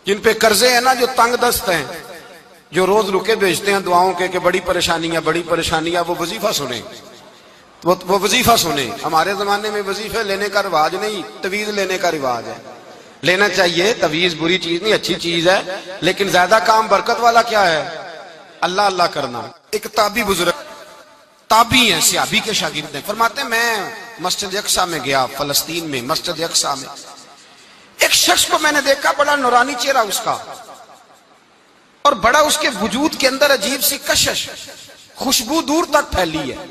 جن پہ قرضے ہیں نا، جو تنگ دست ہیں، جو روز رکے بھیجتے ہیں دعاؤں کے کہ بڑی پریشانیاں، وہ وظیفہ سنیں، وہ وظیفہ سنیں۔ ہمارے زمانے میں وظیفے لینے کا رواج نہیں، تعویذ لینے کا رواج ہے۔ لینا چاہیے، تعویذ بری چیز نہیں، اچھی چیز ہے، لیکن زیادہ کام برکت والا کیا ہے؟ اللہ اللہ کرنا۔ ایک تابعی بزرگ، تابعی ہیں، صحابی کے شاگرد ہیں، فرماتے ہیں میں مسجد اقصی میں گیا، فلسطین میں مسجد اقصی میں، ایک شخص کو میں نے دیکھا، بڑا نورانی چہرہ اس کا، اور بڑا اس کے وجود کے اندر عجیب سی کشش، خوشبو دور تک پھیلی ہے۔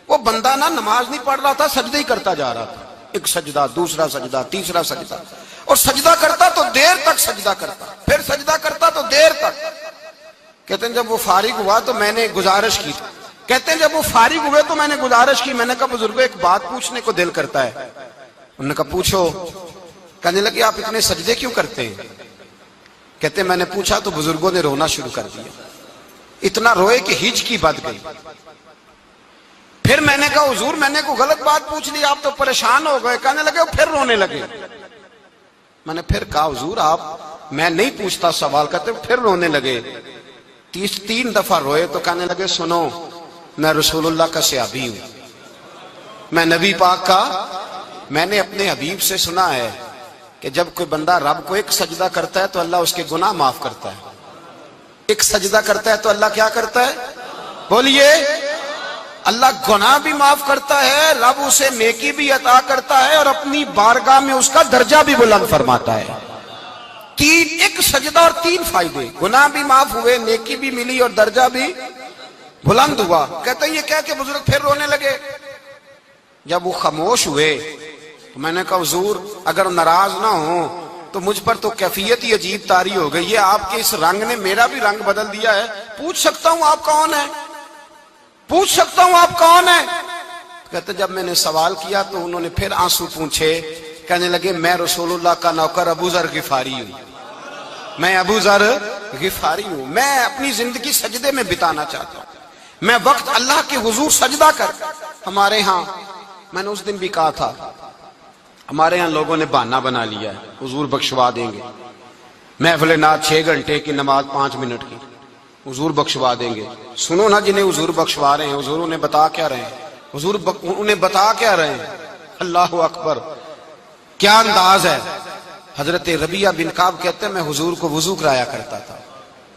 وہ بندہ نا نماز نہیں پڑھ رہا تھا، سجدے ہی کرتا جا رہا تھا، ایک سجدہ، دوسرا سجدہ، تیسرا سجدہ، اور سجدہ کرتا تو دیر تک سجدہ کرتا، پھر سجدہ کرتا تو دیر تک۔ کہتے ہیں جب وہ فارغ ہوا تو میں نے گزارش کی، کہتے ہیں جب وہ فارغ ہوئے تو میں نے گزارش کی، میں نے کہا بزرگوں ایک بات پوچھنے کو دل کرتا ہے۔ انہوں نے کہا پوچھو۔ کہنے لگے آپ اتنے سجدے کیوں کرتے ہیں؟ کہتے ہیں میں نے پوچھا تو بزرگوں نے رونا شروع کر دیا، اتنا روئے کہ ہچکی بد گئی۔ پھر میں نے کہا حضور میں نے کوئی غلط بات پوچھ لی، آپ تو پریشان ہو گئے۔ کہنے لگے پھر رونے لگے۔ میں نے پھر کہا حضور آپ، میں نہیں پوچھتا سوال، کرتے پھر رونے لگے، 3 دفعہ روئے تو کہنے لگے سنو میں رسول اللہ کا صحابی ہوں، میں نبی پاک کا، میں نے اپنے حبیب سے سنا ہے کہ جب کوئی بندہ رب کو ایک سجدہ کرتا ہے تو اللہ اس کے گناہ معاف کرتا ہے، ایک سجدہ کرتا ہے تو اللہ کیا کرتا ہے؟ بولیے، اللہ گناہ بھی معاف کرتا ہے، رب اسے نیکی بھی عطا کرتا ہے، اور اپنی بارگاہ میں اس کا درجہ بھی بلند فرماتا ہے۔ ایک سجدہ اور 3 فائدے، گناہ بھی معاف ہوئے، نیکی بھی ملی، اور درجہ بھی بلند ہوا۔ کہتے ہیں یہ کہہ کے بزرگ پھر رونے لگے۔ جب وہ خاموش ہوئے تو میں نے کہا حضور اگر ناراض نہ ہوں تو مجھ پر تو کیفیت ہی عجیب طاری ہو گئی ہے، آپ کے اس رنگ نے میرا بھی رنگ بدل دیا ہے، پوچھ سکتا ہوں آپ کون ہیں؟ پوچھ سکتا ہوں آپ کون ہیں؟ کہتے جب میں نے سوال کیا تو انہوں نے پھر آنسو پونچھے، کہنے لگے میں رسول اللہ کا نوکر ابو ذر غفاری ہوں، میں ابو ذر غفاری ہوں، میں اپنی زندگی سجدے میں بتانا چاہتا ہوں، میں وقت اللہ کے حضور سجدہ کر۔ ہمارے ہاں میں نے اس دن بھی کہا تھا، ہمارے ہاں لوگوں نے بہانہ بنا لیا ہے حضور بخشوا دیں گے، محفل نعت 6 گھنٹے کی، نماز 5 منٹ کی، حضور بخشوا دیں گے۔ سنو نا جنہیں حضور بخشوا رہے ہیں، حضور انہیں بتا کیا رہے ہیں؟ حضور انہیں بتا کیا رہے ہیں؟ اللہ اکبر، کیا انداز ہے۔ حضرت ربیعہ بن کعب کہتے ہیں میں حضور کو وضو کرایا کرتا تھا،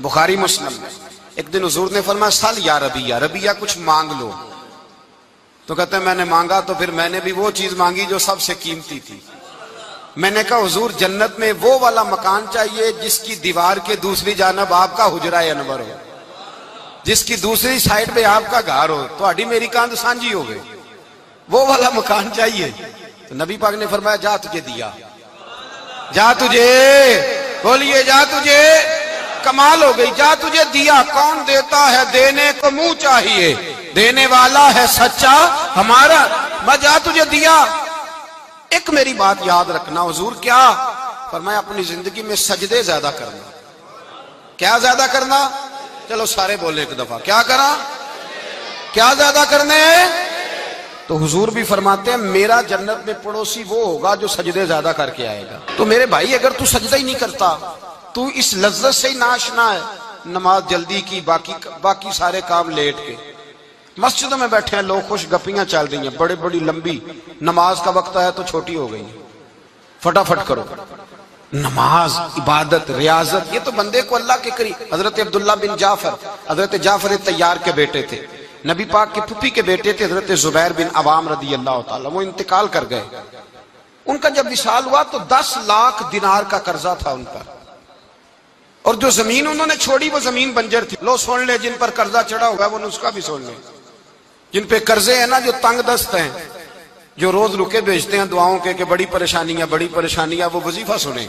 بخاری مسلم میں۔ ایک دن حضور نے فرمایا سل یا ربیعہ، ربیعہ کچھ مانگ لو، تو کہتے ہیں میں نے مانگا تو پھر میں نے بھی وہ چیز مانگی جو سب سے قیمتی تھی۔ میں نے کہا حضور جنت میں وہ والا مکان چاہیے جس کی دیوار کے دوسری جانب آپ کا حجرہ انور ہو، جس کی دوسری سائیڈ پہ آپ کا گھر ہو، تو اڈی میری کاند سانجی ہو گئی، وہ والا مکان چاہیے۔ تو نبی پاک نے فرمایا جا تجھے دیا، جا تجھے، بولیے جا تجھے، کمال ہو گئی، جا تجھے دیا۔ کون دیتا ہے؟ دینے کو منہ چاہیے، دینے والا ہے سچا ہمارا، میں جا تجھے دیا۔ ایک میری بات یاد رکھنا، حضور کیا فرمایا؟ اپنی زندگی میں سجدے زیادہ کرنا۔ کیا زیادہ کرنا؟ چلو سارے بولے ایک دفعہ، کیا کرا؟ کیا زیادہ کرنے؟ تو حضور بھی فرماتے ہیں میرا جنت میں پڑوسی وہ ہوگا جو سجدے زیادہ کر کے آئے گا۔ تو میرے بھائی اگر تو سجدہ ہی نہیں کرتا، تو اس لذت سے ہی ناشنا ہے، نماز جلدی کی، باقی سارے کام لیٹ کے، مسجدوں میں بیٹھے ہیں لوگ، خوش گپیاں چل رہی ہیں، بڑے بڑی لمبی، نماز کا وقت ہے تو چھوٹی ہو گئی، فٹافٹ کرو۔ نماز، عبادت، ریاضت، یہ تو بندے کو اللہ کے قریب۔ حضرت عبداللہ بن جعفر، حضرت جعفر طیار کے بیٹے تھے، نبی پاک کی پھپھی کے بیٹے تھے، حضرت زبیر بن عوام رضی اللہ تعالیٰ، وہ انتقال کر گئے۔ ان کا جب وصال ہوا تو 10 لاکھ دینار کا قرضہ تھا ان پر، اور جو زمین انہوں نے چھوڑی وہ زمین بنجر تھی۔ لو سن لے، جن پر قرضہ چڑھا ہوا ہے وہ نسخہ بھی سن لے، جن پہ قرضے ہیں نا، جو تنگ دست ہیں، جو روز رکے بھیجتے ہیں دعاؤں کے کہ بڑی پریشانیاں، وہ وظیفہ سنیں۔